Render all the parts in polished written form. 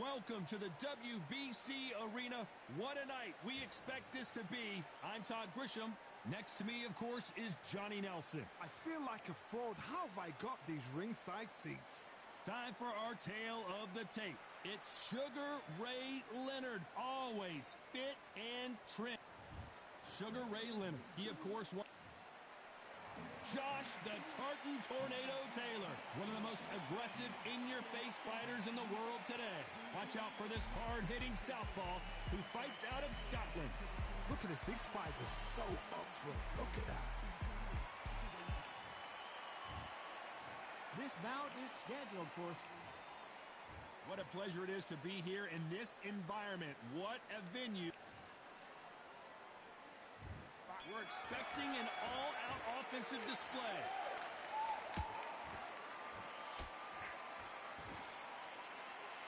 Welcome to the WBC Arena. What a night we expect this to be. I'm Todd Grisham. Next to me, of course, is Johnny Nelson. I feel like a fraud. How have I got these ringside seats? Time for our tale of the tape. It's Sugar Ray Leonard, always fit and trim. Sugar Ray Leonard, he, of course, won. Josh the Tartan Tornado Taylor, one of the most aggressive, in-your-face fighters in the world today. Watch out for this hard-hitting southpaw who fights out of Scotland. Look at this. These fighters are so up front. Look at that. This bout is scheduled for... What a pleasure it is to be here in this environment. What a venue. We're expecting an all-out offensive display.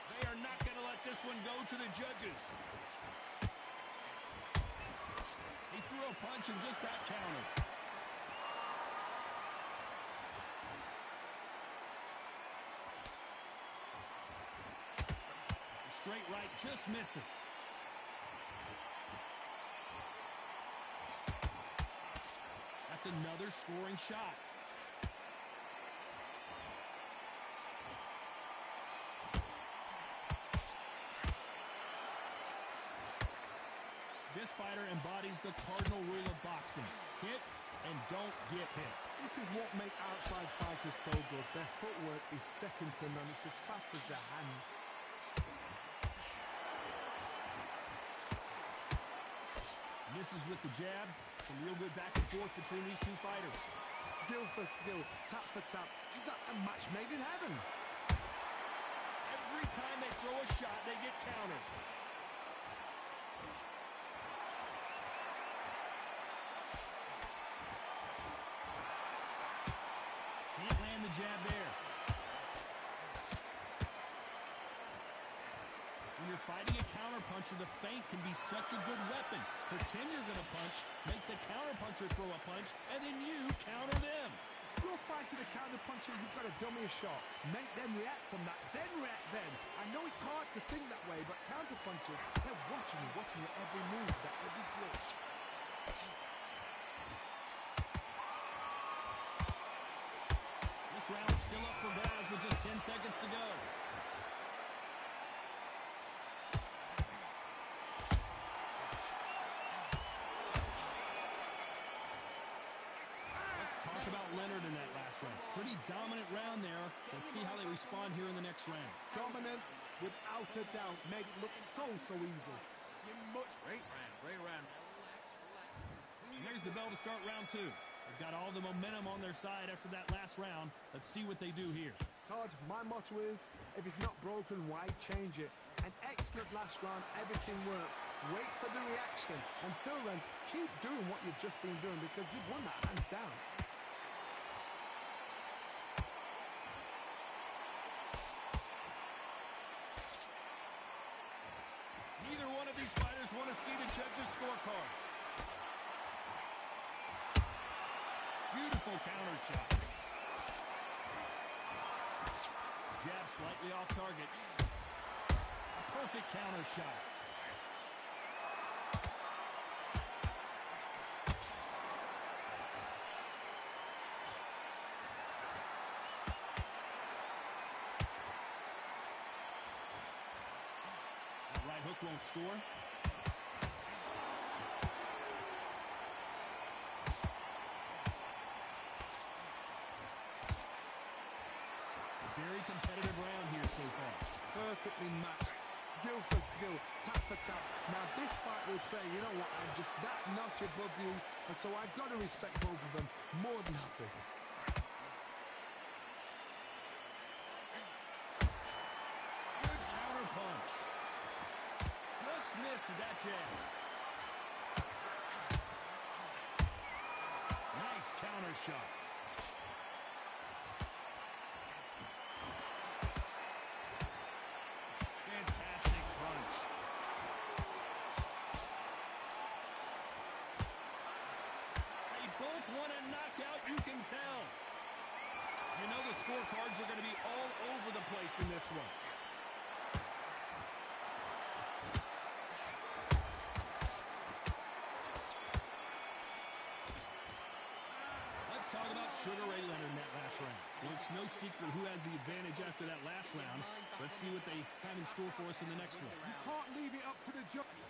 They are not going to let this one go to the judges. He threw a punch and just got countered. The straight right just misses. That's another scoring shot. This fighter embodies the cardinal rule of boxing. Hit and don't get hit. This is what makes outside fighters so good. Their footwork is second to none. It's as fast as their hands. Misses with the jab. Some real good back and forth between these two fighters. Skill for skill, tap for tap. She's like a match made in heaven. Every time they throw a shot, they get countered. Can't land the jab there. When you're fighting a counterpuncher, the feint can be such a good weapon. Pretend you're going to punch, make the counterpuncher throw a punch, and then you counter them. You're fighting a counterpuncher, you've got to dummy a shot. Make them react from that, then react then. I know it's hard to think that way, but counterpunchers, they're watching your every move, that every drill. This round's still up for grabs with just 10 seconds to go. Talk about Leonard in that last round. Pretty dominant round there. Let's see how they respond here in the next round. Dominance, without a doubt, made it look so easy. Great round. And there's the bell to start round two. They've got all the momentum on their side after that last round. Let's see what they do here. Todd, my motto is, if it's not broken, why change it? An excellent last round, everything works. Wait for the reaction. Until then, keep doing what you've just been doing because you've won that hands down. Neither one of these fighters want to see the judges' scorecards. Beautiful counter shot. Jab slightly off target. A perfect counter shot. That right hook won't score. Very competitive round here so far. Perfectly matched. Skill for skill, tap for tap. Now this fight will say, you know what, I'm just that notch above you, and so I've got to respect both of them. More than happy. Good counter punch. Just missed with that jab. Nice counter shot. Fantastic punch. They both want a knockout, you can tell. You know the scorecards are going to be all over the place in this one. Sugar Ray Leonard in that last round. Well, it's no secret who has the advantage after that last round. Let's see what they have in store for us in the next one. You can't leave it up to the judge.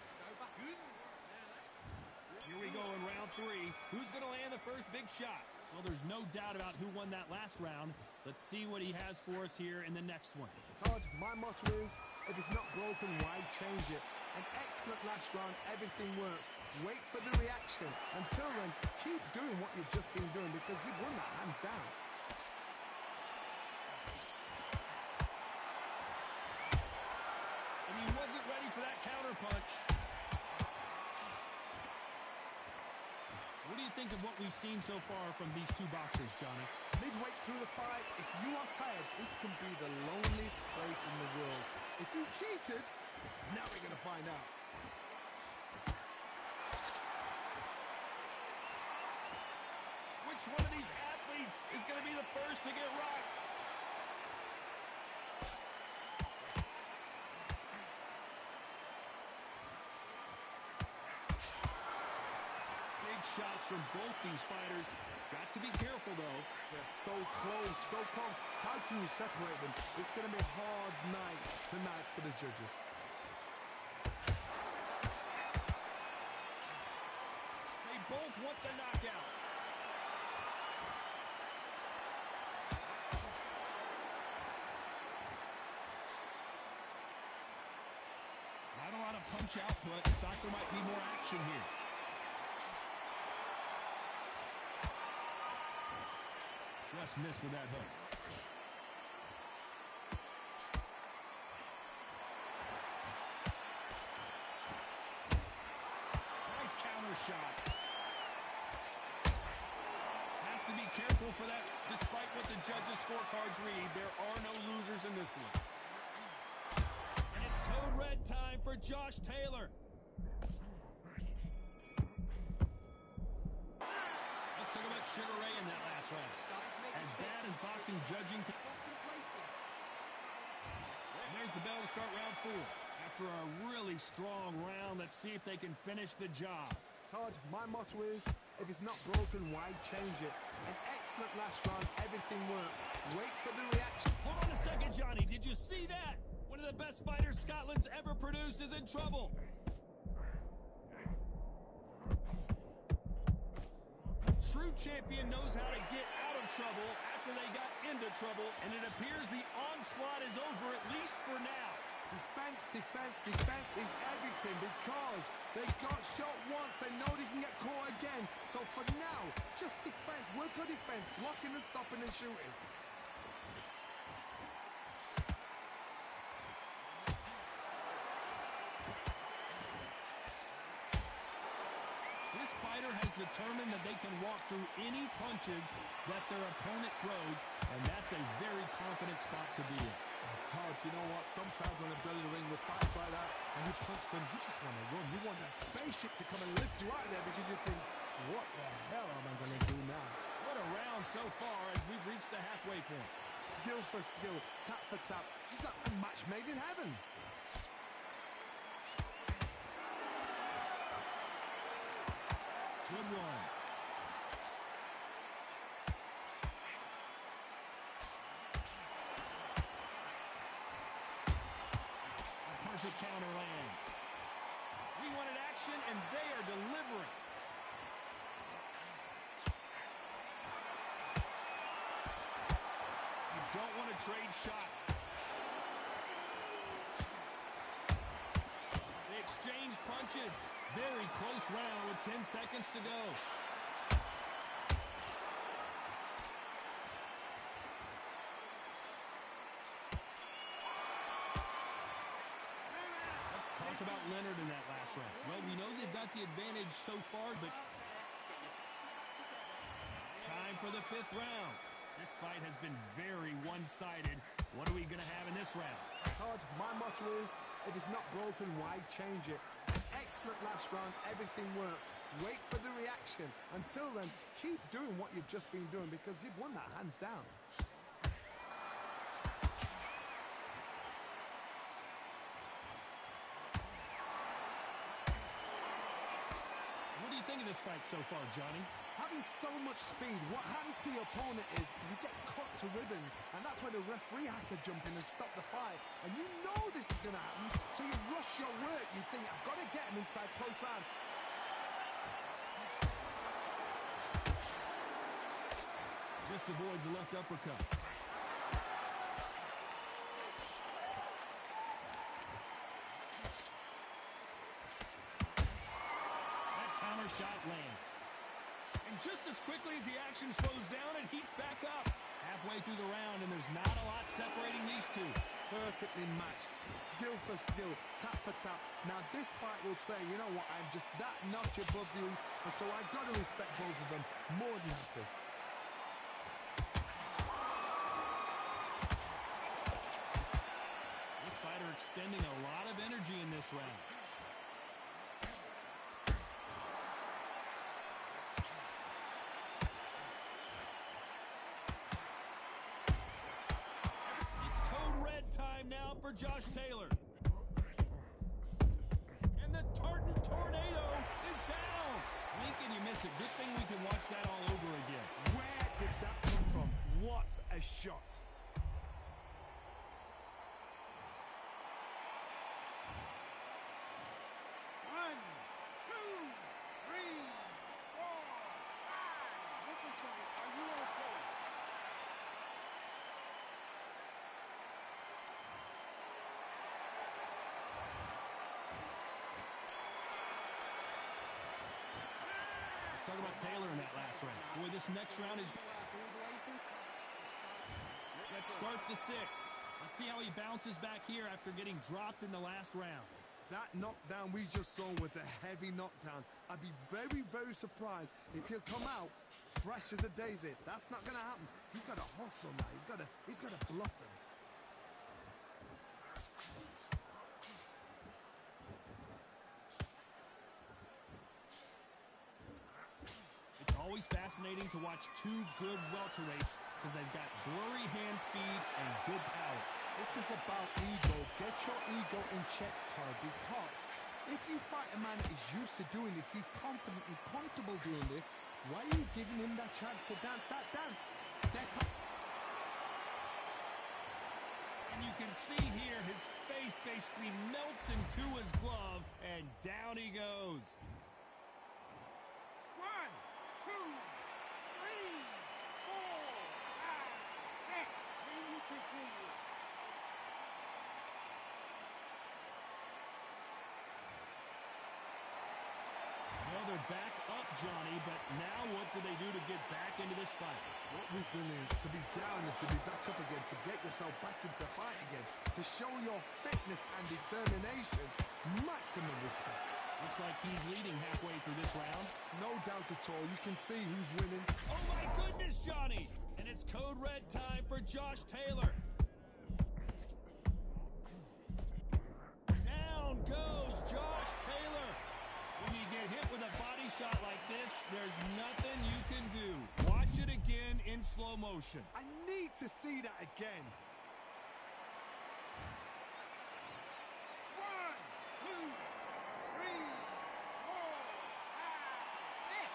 Here we go in round 3. Who's going to land the first big shot? Well, there's no doubt about who won that last round. Let's see what he has for us here in the next one. Todd, my motto is, if it's not broken, why change it? An excellent last round, everything works. Wait for the reaction. Until then, keep doing what you've just been doing because you've won that hands down. And he wasn't ready for that counter punch. What do you think of what we've seen so far from these two boxers, Johnny? Midway through the fight, if you are tired, this can be the loneliest place in the world. If you cheated, now we're going to find out. Which one of these athletes is going to be the first to get rocked? Big shots from both these fighters. Got to be careful, though. They're so close, so close. How can you separate them? It's going to be a hard night tonight for the judges. They both want the knockout. Not a lot of punch output. Thought there might be more action here. Just missed with that hook. Nice counter shot. Has to be careful for that. Despite what the judges' scorecards read, there are no losers in this one. And it's code red time for Josh Taylor. Let's talk about Sugar Ray in that last round. As bad as boxing judging. And there's the bell to start round 4. After a really strong round, let's see if they can finish the job. Todd, my motto is, if it's not broken, why change it? An excellent last round, everything works. Wait for the reaction. Hold on a second, Johnny. Did you see that? One of the best fighters Scotland's ever produced is in trouble. True champion knows how to get out of trouble after they got into trouble, and it appears the onslaught is over, at least for now. Defense, defense, defense is everything because they got shot once. They know they can get caught again. So for now, just defense. Work on defense, blocking and stopping and shooting. This fighter has determined that they can walk through any punches that their opponent throws, and that's a very confident spot to be in. Todd, you know what? Sometimes when they're building a ring with fights like that, and you punch them, you just want to run. You want that spaceship to come and lift you out of there because you think, what the hell am I going to do now? What a round so far as we've reached the halfway point. Skill for skill, tap for tap. Just like a match made in heaven. Good one. A perfect counter lands. We wanted action, and they are delivering. You don't want to trade shots. They exchange punches. Very close round with 10 seconds to go. Let's talk about Leonard in that last round. Well, we know they've got the advantage so far, but time for the 5th round. This fight has been very one-sided. What are we going to have in this round? Todd, my motto is, if it's not broken, why change it? An excellent last round, everything works. Wait for the reaction. Until then, keep doing what you've just been doing because you've won that hands down. What do you think of this fight so far, Johnny? Having so much speed, what happens to your opponent is you get cut to ribbons, and that's where the referee has to jump in and stop the fight. And you know this is going to happen, so you rush your work. You think, I've got to get him inside close round. Just avoids the left uppercut. That counter shot lands. And just as quickly as the action slows down, it heats back up. Halfway through the round, and there's not a lot separating these two. Perfectly matched, skill for skill, tap for tap. Now this fight will say, you know what, I'm just that notch above you, and so I've got to respect both of them more than happy. This fighter expending a lot of energy in this round. Time now for Josh Taylor. And the Tartan Tornado is down. Lincoln, you miss it. Good thing we can watch that all over again. Where did that come from? What a shot. One, two, three, four, five. Listen to me. Are you okay? Talk about Taylor in that last round. Boy, this next round is... Let's start the sixth. Let's see how he bounces back here after getting dropped in the last round. That knockdown we just saw was a heavy knockdown. I'd be very, very surprised if he'll come out fresh as a daisy. That's not going to happen. He's got to hustle now. He's got to bluff them. It's always fascinating to watch two good welterweights because they've got blurry hand speed and good power. This is about ego. Get your ego in check, Todd, because if you fight a man that is used to doing this, he's confident and comfortable doing this, why are you giving him that chance to dance that dance? Step up. And you can see here his face basically melts into his glove, and down he goes. 1, 2, 3, 4, 5, 6. Then you continue. Well, they're back up, Johnny, but now what do they do to get back into this fight? What resilience to be down and to be back up again, to get yourself back into fight again, to show your fitness and determination. Maximum respect. Looks like he's leading halfway through this round. No doubt at all. You can see who's winning. Oh, my goodness, Johnny! And it's code red time for Josh Taylor. Down goes Josh Taylor. When you get hit with a body shot like this, there's nothing you can do. Watch it again in slow motion. I need to see that again. 1, 2, 3, 4, 5, 6.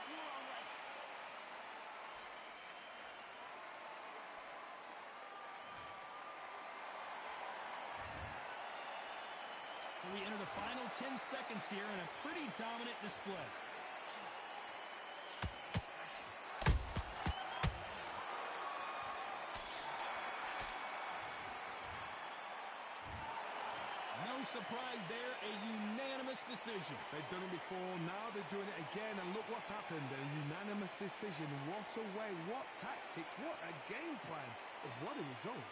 You're all right. So we enter the final 10 seconds here in a pretty dominant display. No surprise there, a unanimous decision. They've done it before, now they're doing it again, and look what's happened. A unanimous decision. What a way, what tactics, what a game plan. What a result.